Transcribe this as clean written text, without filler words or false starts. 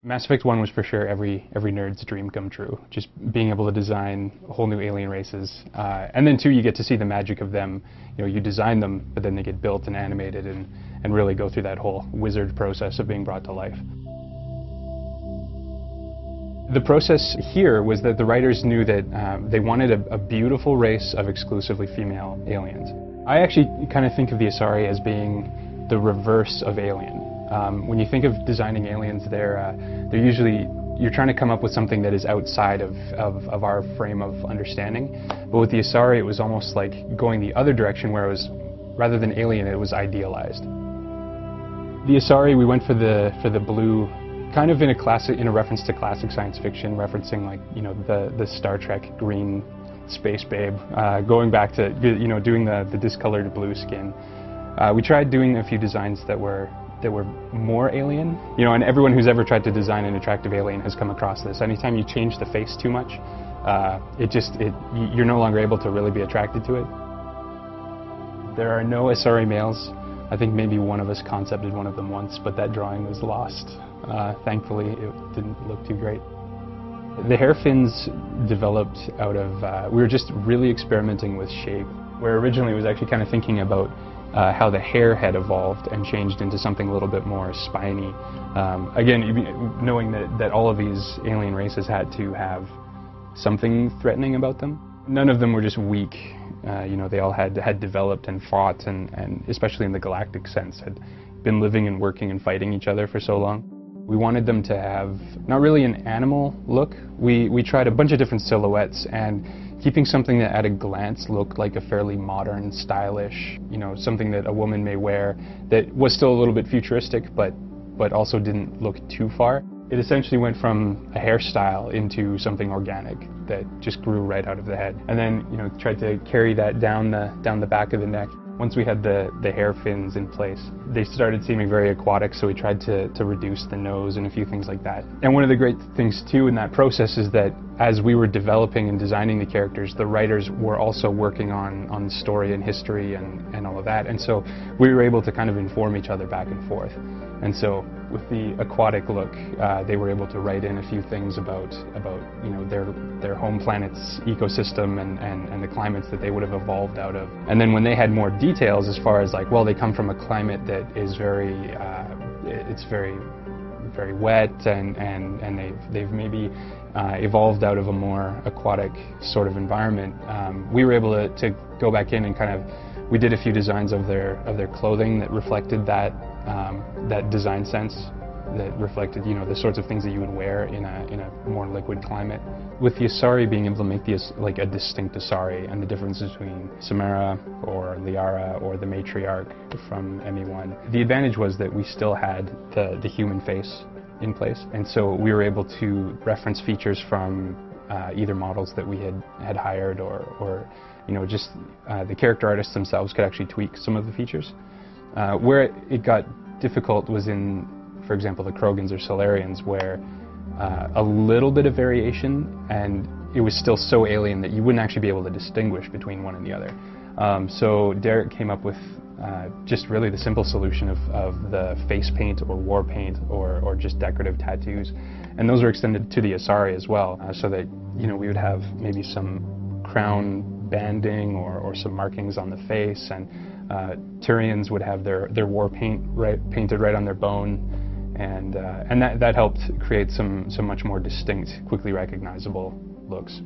Mass Effect 1 was for sure every nerd's dream come true, just being able to design whole new alien races. And then 2, you get to see the magic of them. You know, you design them, but then they get built and animated and really go through that whole wizard process of being brought to life. The process here was that the writers knew that they wanted a beautiful race of exclusively female aliens. I actually kind of think of the Asari as being the reverse of Alien. When you think of designing aliens, they're usually, you're trying to come up with something that is outside of our frame of understanding. But with the Asari, it was almost like going the other direction, where it was, rather than alien, it was idealized. The Asari, we went for the blue, kind of in a reference to classic science fiction, referencing, like, you know, the Star Trek green space babe, going back to, you know, doing the discolored blue skin. We tried doing a few designs that were more alien, you know, and everyone who's ever tried to design an attractive alien has come across this. Anytime you change the face too much, you're no longer able to really be attracted to it. There are no Asari males. I think maybe one of us concepted one of them once, but that drawing was lost. Thankfully, it didn't look too great. The hair fins developed out of, we were just really experimenting with shape, where originally it was actually kind of thinking about how the hair had evolved and changed into something a little bit more spiny. Again, knowing that all of these alien races had to have something threatening about them. None of them were just weak. You know, they all had developed and fought, and especially in the galactic sense, had been living and working and fighting each other for so long. We wanted them to have not really an animal look. We tried a bunch of different silhouettes, and keeping something that at a glance looked like a fairly modern, stylish, you know, something that a woman may wear that was still a little bit futuristic, but also didn't look too far. It essentially went from a hairstyle into something organic that just grew right out of the head. And then, you know, tried to carry that down the back of the neck. Once we had the hair fins in place, they started seeming very aquatic, so we tried to reduce the nose and a few things like that. And one of the great things too in that process is that as we were developing and designing the characters, the writers were also working on the story and history and all of that. And so we were able to kind of inform each other back and forth. And so with the aquatic look, they were able to write in a few things about you know, their home planet's ecosystem and the climates that they would have evolved out of. And then when they had more details as far as, like, well, they come from a climate that is very very wet, and they've maybe evolved out of a more aquatic sort of environment. We were able to go back in and kind of, we did a few designs of their clothing that reflected that design sense, that reflected, you know, the sorts of things that you would wear in a more liquid climate. With the Asari, being able to make these like a distinct Asari, and the differences between Samara or Liara or the matriarch from ME1, the advantage was that we still had the human face in place, and so we were able to reference features from either models that we had hired, or you know, just the character artists themselves could actually tweak some of the features. Where it got difficult was in, for example, the Krogans or Solarians, where a little bit of variation, and it was still so alien that you wouldn't actually be able to distinguish between one and the other. So Derek came up with just really the simple solution of the face paint or war paint or just decorative tattoos, and those were extended to the Asari as well, so that, you know, we would have maybe some crown banding or some markings on the face, and Tyrians would have their war paint painted right on their bone, and that helped create some much more distinct, quickly recognizable looks.